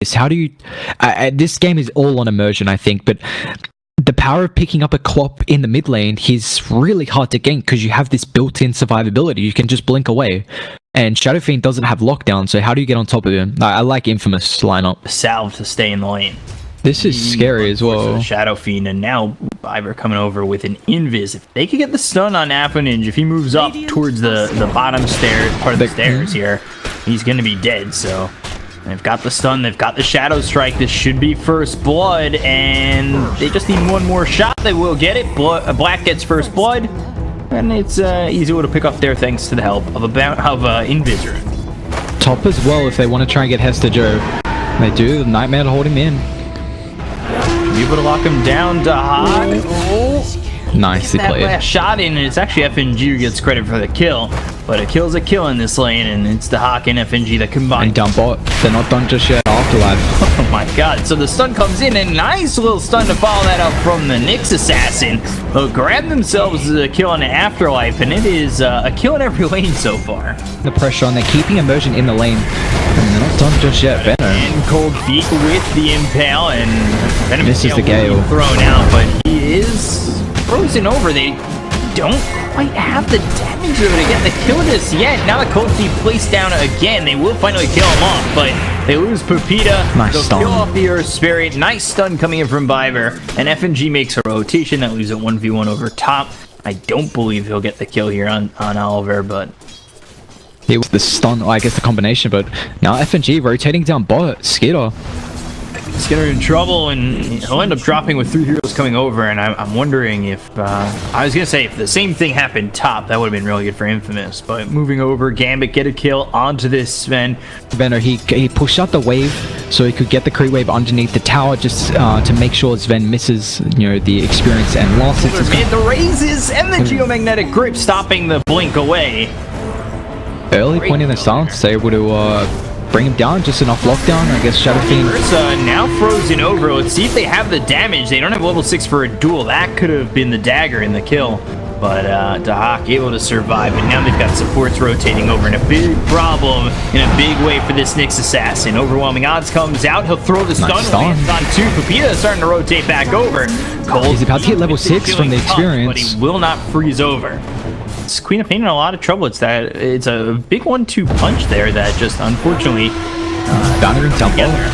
this. How do you... this game is all on immersion, I think, but the power of picking up a Clop in the mid lane is really hard to gank because you have this built-in survivability. You can just blink away. And Shadow Fiend doesn't have lockdown, so how do you get on top of him? I like Infamous lineup. Salve to stay in the lane. This is scary as well. Shadow Fiend, and now Biver coming over with an invis. If they could get the stun on Ninja, if he moves up towards the bottom stairs, part of the stairs here, he's going to be dead. So they've got the stun, they've got the Shadow Strike. This should be first blood, and they just need one more shot. They will get it. Black gets first blood, and it's easy to pick up there thanks to the help of Invisor. Top as well if they want to try and get Hester Joe. They do. Nightmare to hold him in. Be able to lock him down to Hog. Nicely played. Last shot in, and it's actually FNG who gets credit for the kill. But a kill's a kill in this lane, and it's the Hawk and FNG that combine. And dump bot. They're not done just yet. Afterlife. Oh my god. So the stun comes in, and nice little stun to follow that up from the Nyx Assassin. They'll grab themselves a kill on the Afterlife, and it is a kill in every lane so far. The pressure on, they're keeping immersion in the lane. And they're not done just yet. Venom. And Cold Feet with the Impale, and Venom this is the Gale. Thrown out, but he is frozen over. They don't quite have the damage to get the kill this yet. Now that Cold Feet placed down again, they will finally kill him off, but they lose Pepita. Nice They'll stun. kill off the Earth Spirit. Nice stun coming in from Biver, and FNG makes a rotation that leaves it 1v1 over top. I don't believe he'll get the kill here on Oliver, but it was the stun, I guess the combination, but now FNG rotating down bot. Skitter. Skinner in trouble, and he'll end up dropping with 3 heroes coming over, and I'm wondering if I was gonna say if the same thing happened top, that would have been really good for Infamous. But moving over, Gambit get a kill onto this Sven. Venner, he pushed out the wave so he could get the creep wave underneath the tower just to make sure Sven misses, you know, the experience and loss. Made the raises and the geomagnetic grip stopping the blink away. Early point in the silence, they able to bring him down, just enough lockdown. I guess Shadow Fiend. Now frozen over. Let's see if they have the damage. They don't have level 6 for a duel. That could have been the dagger in the kill. But Dahak able to survive. And now they've got supports rotating over in a big problem in a big way for this Nyx Assassin. Overwhelming odds comes out. He'll throw the stun. Lands on 2. Pepita is starting to rotate back over. Cold. He's about to hit level 6 from the experience. But he will not freeze over. Queen of Pain in a lot of trouble. It's a big 1-2 punch there that just unfortunately together.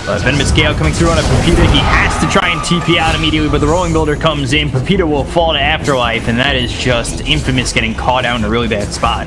But Venomous Gale coming through on a Pepita. He has to try and TP out immediately, but the Rolling Builder comes in. Pepita will fall to Afterlife, and that is just Infamous getting caught out in a really bad spot.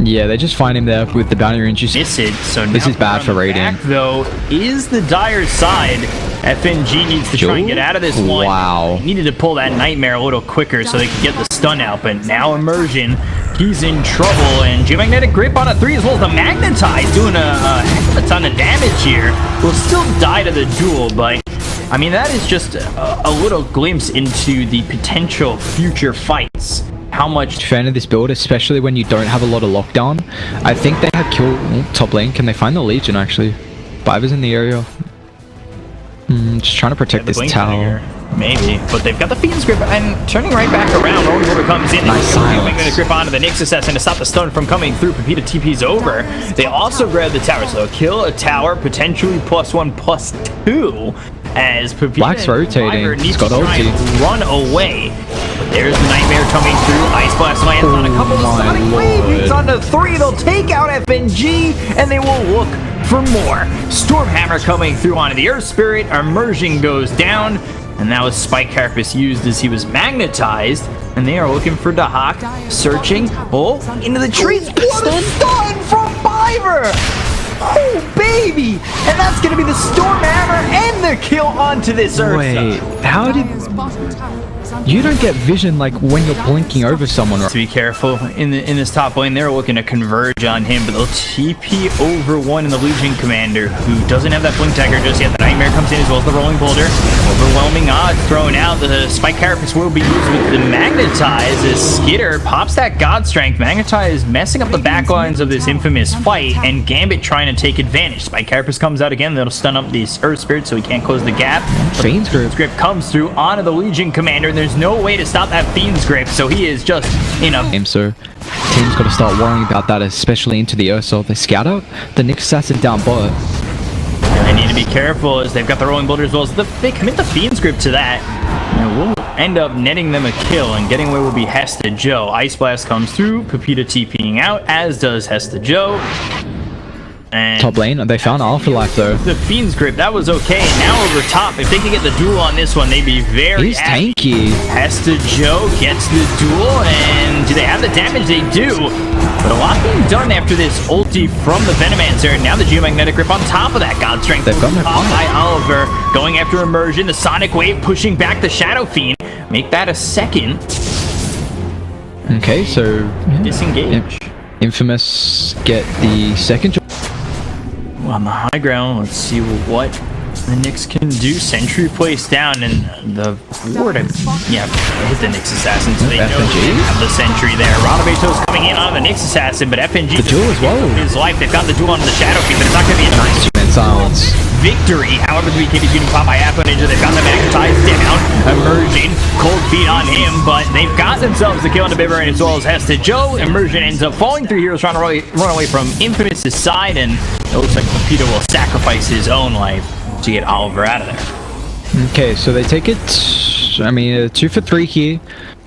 Yeah, they just find him there with the bounty range. Miss it. So this is bad for raiding. Back, though, is the dire side. FNG needs to try and get out of this one. Wow. He needed to pull that Nightmare a little quicker so they could get the stun out, but now Immersion, he's in trouble, and Geomagnetic Grip on a 3 as well as the Magnetize doing a ton of damage here. Will still die to the duel, but I mean, that is just a little glimpse into the potential future fights. How much fan of this build, especially when you don't have a lot of lockdown. I think they have kill top lane. Can they find the Legion actually? Biver's in the area. Just trying to protect this tower. Maybe, but they've got the Fiend's Grip and turning right back around. Rolling Builder comes in. Nice silence. Going to grip onto the Nyx Assassin to stop the stun from coming through. Pepita TP's over. They also grab the tower, so kill a tower, potentially +1/+2. As Pepita Black's rotating. Needs to try and run away. But there's the Nightmare coming through. Ice Blast lands on a couple of Sonic Wave. It's on to 3. They'll take out FNG, and they will look for more. Stormhammer coming through onto the Earth Spirit. Immersion goes down, and that was Spike Carapace used as he was magnetized. And they are looking for Dahak, searching. Oh, into the trees. What a stun from Biver! Oh, baby! And that's going to be the Stormhammer and the kill onto this Earth. Wait, how did... You don't get vision like when you're blinking over someone. To be careful in this top lane, they're looking to converge on him, but they'll TP over one in the Legion Commander, who doesn't have that blink dagger just yet. The Nightmare comes in as well as the Rolling Boulder. Overwhelming odds thrown out. The Spike Carapace will be used with the Magnetize as Skitter pops that God Strength. Magnetize messing up the backlines of this Infamous fight, and Gambit trying to take advantage. Spike Carapace comes out again. That'll stun up this Earth Spirit so he can't close the gap. Fiend's Grip comes through onto the Legion Commander, and there's no way to stop that Fiend's Grip, so he is just in a game. So team's got to start worrying about that, especially into the Earth. So they scout out the Nyx Assassin down bot. careful as they've got the rolling boulder as well. So they commit the Fiend's Grip to that. And we'll end up netting them a kill, and getting away will be Hesta Joe. Ice Blast comes through, Pepita TPing out, as does Hesta Joe. And top lane, they found Afterlife though. the Fiend's Grip, that was okay. Now over top, if they can get the duel on this one, they'd be very He's tanky. Hesta Joe gets the duel, and do they have the damage? They do. But a lot being done after this ulti from the Venomancer. Now the Geomagnetic Grip on top of that God Strength. They've got no off by Oliver, going after Immersion. The Sonic Wave pushing back the Shadow Fiend. Make that a second. Okay, so yeah. Disengage. Infamous get the second. On the high ground, let's see what the Nyx can do. Sentry placed down, and the ward, yeah, hit the Nyx Assassin, so they know they have the Sentry there. Rodabato's coming in on the Nyx Assassin, but FNG the duel as well. His life, they've got the duel on the Shadow Fiend, but it's not going to be a nice silence victory. However, the BKB's getting popped by Apple Ninja. They've got the magnetized down, Immersion, cold feet on him, but they've got themselves the kill on the Bibbern as well as Hesta Joe. Immersion ends up falling through heroes, trying to run away from Infamous's side, and it looks like Pepita will sacrifice his own life to get Oliver out of there. Okay, so they take it, I mean, 2 for 3 here.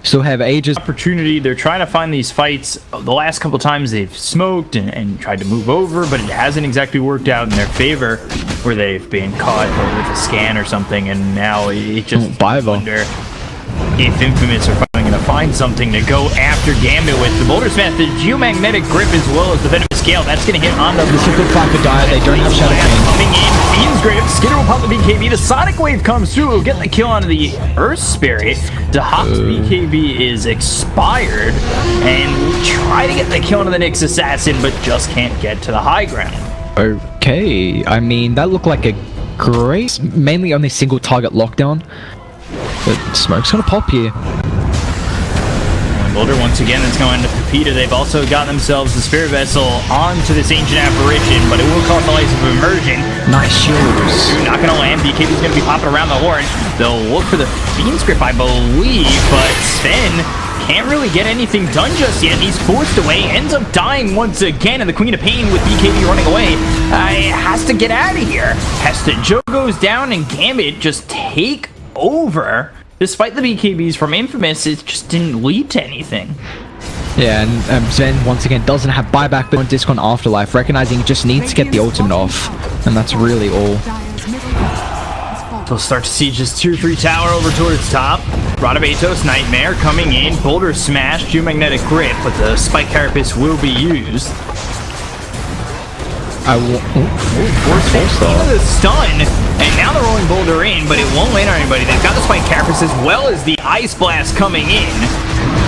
Still have ages. Opportunity. They're trying to find these fights. The last couple times they've smoked and tried to move over, but it hasn't exactly worked out in their favor, where they've been caught with a scan or something, and now it just wonder if Infamous are finally going to find something to go after Gambit with. The Boulder Smash, the Geomagnetic Grip, as well as the Venomous Scale. That's going to hit on the... This is a good fight for Dire. They don't have Shadow Fiend. Coming in, Fiend's Grip. Skitter will pop the BKB. The Sonic Wave comes through. We'll get the kill on the Earth Spirit. Dahop's BKB is expired. And we try to get the kill on the Nyx Assassin, but just can't get to the high ground. Okay, I mean, that looked like a great... Mainly only single target lockdown. But Smoke's gonna pop here. Boulder once again is going to Pepita. They've also got themselves the Spirit Vessel onto this Ancient Apparition, but it will cost the life of Immersion. Nice shields. Not gonna land. BKB's gonna be popping around the horn. They'll look for the Fiend's Grip, I believe, but Sven can't really get anything done just yet. He's forced away, ends up dying once again, and the Queen of Pain with BKB running away has to get out of here. Hesta Joe goes down, and Gambit just take over. Despite the BKBs from Infamous, it just didn't lead to anything. Yeah, and Sven once again doesn't have buyback, but on Disc on Afterlife, recognizing he just needs to get the ultimate off, and that's really all. They'll start to see just tier 3 tower over towards top. Radabatos Nightmare coming in, Boulder Smash, Geomagnetic Grip, but the Spike Carapace will be used. Force the stun, and now the rolling boulder in, but it won't land on anybody. They've got the Spike Carapace as well as the Ice Blast coming in.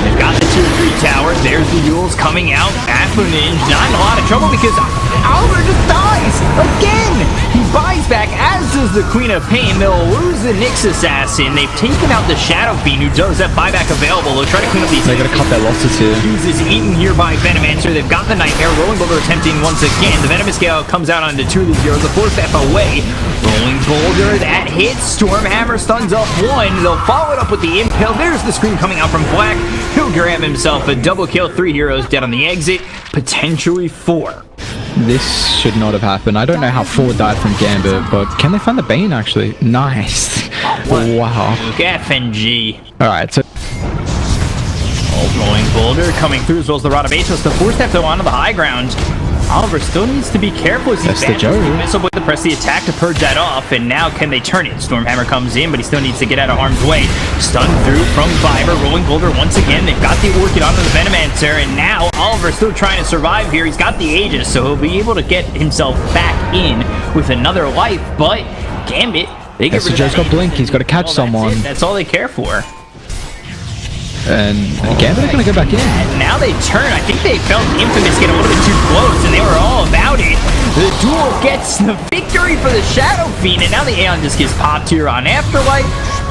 They've got the tier 3 tower. There's the Yules coming out. Ninja not in a lot of trouble because Oliver just dies again. He buys back, as does the Queen of Pain. They'll lose the Nyx Assassin. They've taken out the Shadow Fiend, who does have buyback available. They'll try to clean up these. They're gonna cut their losses here. Is eaten here by Venomancer. They've got the Nightmare. Rolling Boulder attempting once again. The Venomous Scale comes out onto 2 of the zeros. The 4-step away. Rolling Boulder, that hits. Stormhammer stuns up 1. They'll follow it up with the Impale. There's the scream coming out from Black. He'll grab himself a double kill. 3 heroes dead on the exit. Potentially 4. This should not have happened. I don't know how 4 died from Gambit, but can they find the Bane actually? Nice. Wow. Look, FNG. Alright, so Rolling Boulder coming through as well as the Radabatos. The 4-step though onto the high ground. Oliver still needs to be careful as he's missile with the press the attack to purge that off, and now can they turn it? Stormhammer comes in, but he still needs to get out of harm's way. Stun through from Viber. Rolling Boulder once again. They've got the Orchid onto the Venomancer, and now Oliver still trying to survive here. He's got the Aegis, so he'll be able to get himself back in with another life, but Gambit, they get rid of Joe's got Blink. He's got to catch someone. That's all they care for. And Gambit are going to go back in. And now they turn. I think they felt Infamous get a little bit too close, and they were all about it. The duel gets the victory for the Shadow Fiend, and now the Aeon Disc is popped here on Afterlife.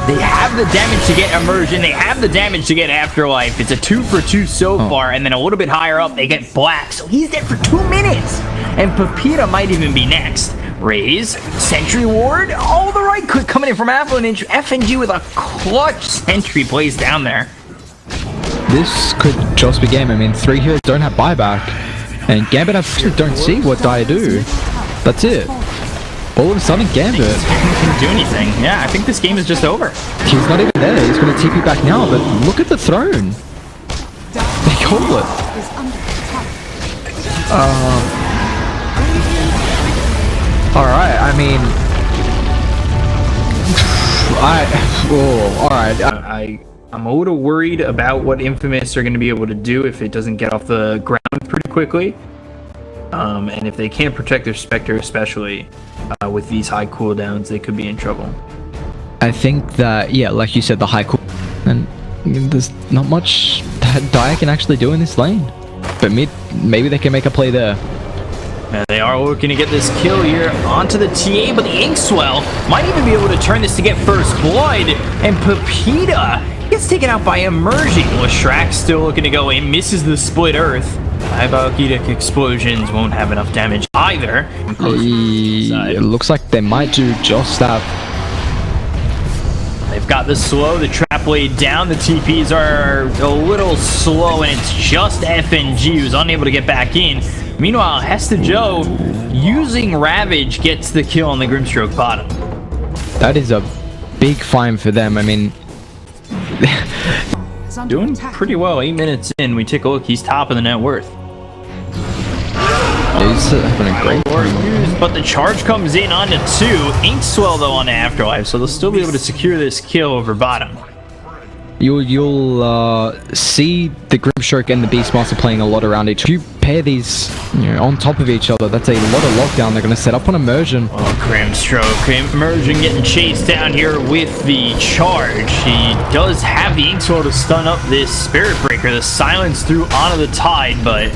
They have the damage to get Immersion. They have the damage to get Afterlife. It's a 2 for 2 so far, and then a little bit higher up, they get Black. So he's dead for 2 minutes. And Pepita might even be next. Raise, Sentry Ward, all the right click coming in from Avalanche. FNG with a clutch Sentry plays down there. This could just be game. I mean, 3 heroes don't have buyback, and Gambit don't see what Dire do. That's it. All of a sudden, Gambit. Can't do anything. Yeah, I think this game is just over. He's not even there. He's going to TP back now, but look at the throne. They call it. Alright, I mean... alright. I'm a little worried about what Infamous are going to be able to do if it doesn't get off the ground pretty quickly. And if they can't protect their Spectre, especially with these high cooldowns, they could be in trouble. I think that, yeah, like you said, the high cool... And there's not much that Dia can actually do in this lane. But maybe they can make a play there. They are looking to get this kill here onto the TA, but the Inkswell might even be able to turn this to get first blood. And Pepita gets taken out by Immersion. Leshrac still looking to go in, misses the split earth. Diabolic explosions won't have enough damage either. It looks like they might do just that. They've got the slow, the trap laid down. The TPs are a little slow, and it's just FNG who's unable to get back in. Meanwhile, Hesta Joe, using Ravage, gets the kill on the Grimstroke bottom. That is a big find for them. I mean... doing pretty well. 8 minutes in, we take a look. He's top of the net worth. He's having a great time. But the charge comes in onto 2. Inkswell, though, on Afterlife, so they'll still be able to secure this kill over bottom. You'll see the Grimstroke and the Beastmaster playing a lot around each other. If you pair these on top of each other, that's a lot of lockdown. They're going to set up on Immersion. Oh, Grimstroke. Immersion getting chased down here with the charge. He does have the Inkswell to stun up this Spirit Breaker. The silence through onto the Tide, but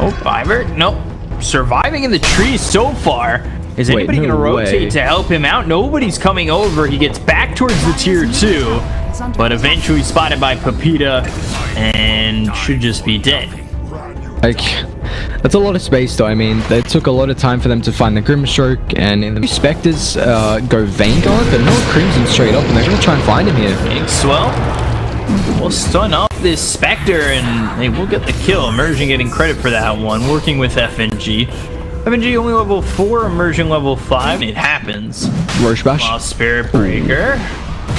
nope, Ivor, nope. Surviving in the trees so far. Is anybody going to rotate to help him out? Nobody's coming over. He gets back towards the tier 2. But eventually spotted by Pepita and should just be dead. Like, that's a lot of space though. I mean, it took a lot of time for them to find the Grimstroke, and in the Spectres go Vanguard, but no Crimson straight up, and they're going to try and find him here. Inkswell will stun up this Spectre, and they will get the kill. Immersion getting credit for that one, working with FNG. FNG only level 4, Immersion level 5. It happens. Roche Bash. Spirit Breaker.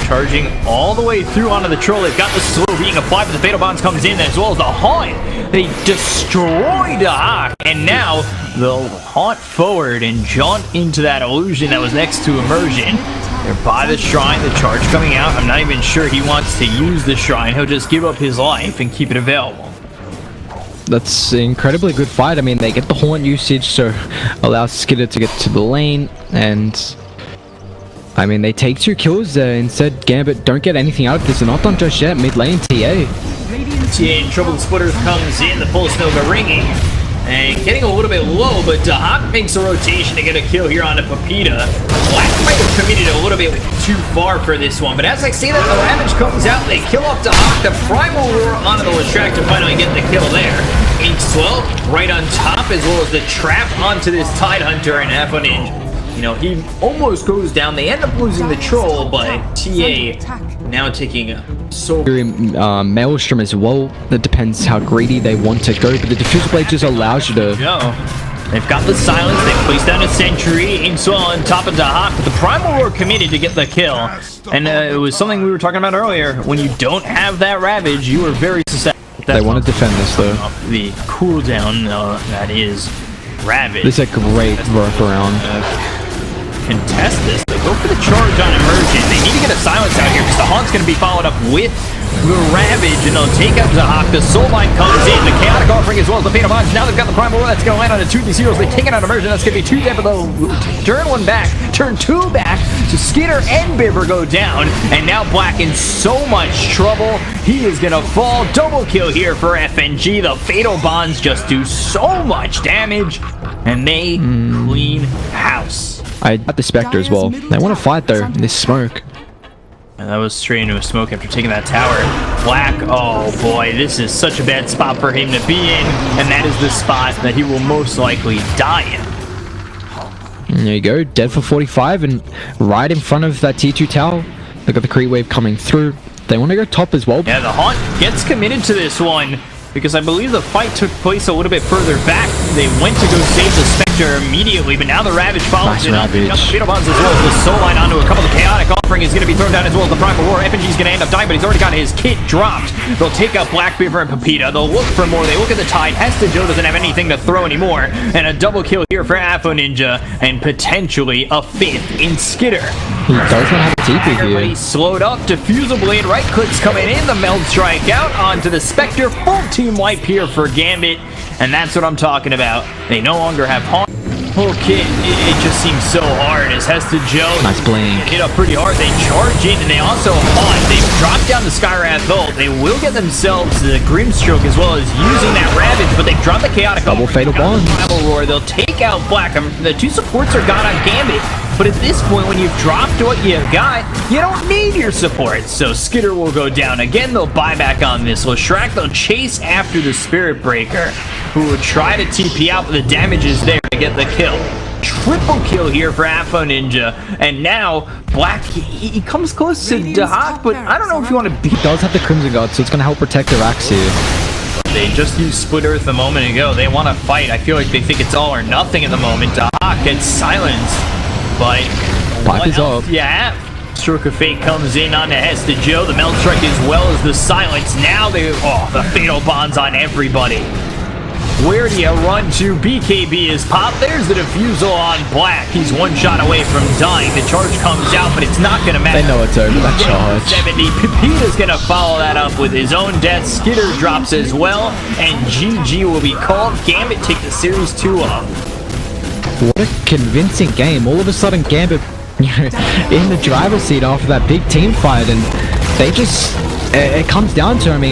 Charging all the way through onto the troll. They've got the slow being applied, but the Fatal Bonds comes in as well as the Haunt. They destroy the Hawk, and now they'll haunt forward and jaunt into that illusion that was next to Immersion. They're by the shrine, the charge coming out. I'm not even sure he wants to use the shrine. He'll just give up his life and keep it available. That's an incredibly good fight. I mean, they get the Haunt usage, so allows Skitter to get to the lane, and... I mean, they take 2 kills there. Instead, Gambit don't get anything out of this. They're not done just yet. Mid lane, TA. TA in trouble. The Splitters comes in. The Pulse Nova ringing. And getting a little bit low, but Dahak makes a rotation to get a kill here onto Pepita. Black might have committed a little bit too far for this one, but as I say that, the Ravage comes out. They kill off Dahak. The Primal Roar onto the Leshrac to finally get the kill there. Inkswell right on top, as well as the trap onto this Tide Hunter and F1 You know, he almost goes down. They end up losing the troll, but TA now taking a Maelstrom as well. That depends how greedy they want to go, but the Diffusal Blade just allows you to... They've got the silence. They place down a sentry. Inkswell on top of Dahak, but the Primal Roar committed to get the kill. And it was something we were talking about earlier. When you don't have that Ravage, you are very susceptible. They want to defend this though. The cooldown that is Ravage. This is a great workaround. Contest this. They go for the charge on Immersion. They need to get a silence out here because the Haunt's going to be followed up with the Ravage, and they'll take out Dahak. The Soulbind comes in. The Chaotic Offering as well as the Fatal Bonds. Now they've got the Primal Roar that's going to land on the 2 heroes. They take it out Immersion. That's going to be 2 dead, but they'll turn 1 back, turn 2 back. So Skitter and Bibber go down, and now Black in so much trouble. He is going to fall. Double kill here for FNG. The Fatal Bonds just do so much damage, and they clean house. I got the Spectre as well. They want to fight though. This smoke. And that was straight into a smoke after taking that tower. Black, oh boy, this is such a bad spot for him to be in, and that is the spot that he will most likely die in. And there you go, dead for 45, and right in front of that T2 tower. They got the creep wave coming through. They want to go top as well. Yeah, the Haunt gets committed to this one, because I believe the fight took place a little bit further back. They went to go save the Spectre Spectre immediately, but now the Ravage follows Nice it up. Ravage. Got the Fatal Bonds as well as the Soul Line onto a couple of Chaotic Offering is going to be thrown down as well as the Primal Roar. FNG's going to end up dying, but he's already got his kit dropped. They'll take out Black Beaver and Pepita. They'll look for more. They look at the Tide. Hesta Joe doesn't have anything to throw anymore. And a double kill here for Afro Ninja, and potentially a 5th in Skitter. He does not have a TP But here. he's slowed up. Diffusal Blade right clicks coming in. The Meld Strike out onto the Spectre. Full team wipe here for Gambit. And that's what I'm talking about. They no longer have Haunt. Okay, it just seems so hard as Hesta Joe Nice blink. hit up pretty hard. They charge in and they also haunt. They've dropped down the Skywrath ult. They will get themselves the Grimstroke as well as using that Ravage, but they've dropped the Chaotic Double Offering. Fatal Got the Bonds. Primal Roar. They'll take out Black. The 2 supports are gone on Gambit, but at this point when you've dropped what you've got, you don't need your support. So Skitter will go down. Again, they'll buy back on this. Leshrac, they'll chase after the Spirit Breaker, who will try to TP out, but the damage is there to get the kill. Triple kill here for Afro Ninja, and now Black, he comes close to Dahak, but I don't know if you want to beat. He does have the Crimson Guard, so it's going to help protect the Rax here. They just used Split Earth a moment ago. They want to fight. I feel like they think it's all or nothing at the moment. Dahak gets silenced, but Pipe what is else up. do you have? Stroke of Fate comes in on the Hesta Joe. The Meld Strike as well as the Silence. Now the Fatal Bonds on everybody. Where do you run to? BKB is popped. There's the Diffusal on Black. He's 1 shot away from dying. The charge comes out, but it's not going to matter. They know it's over, that charge. 70. Pepita's going to follow that up with his own death. Skitter drops as well, and GG will be called. Gambit take the Series 2 off. What a convincing game. All of a sudden, Gambit in the driver's seat after that big team fight, and they just... It comes down to, I mean,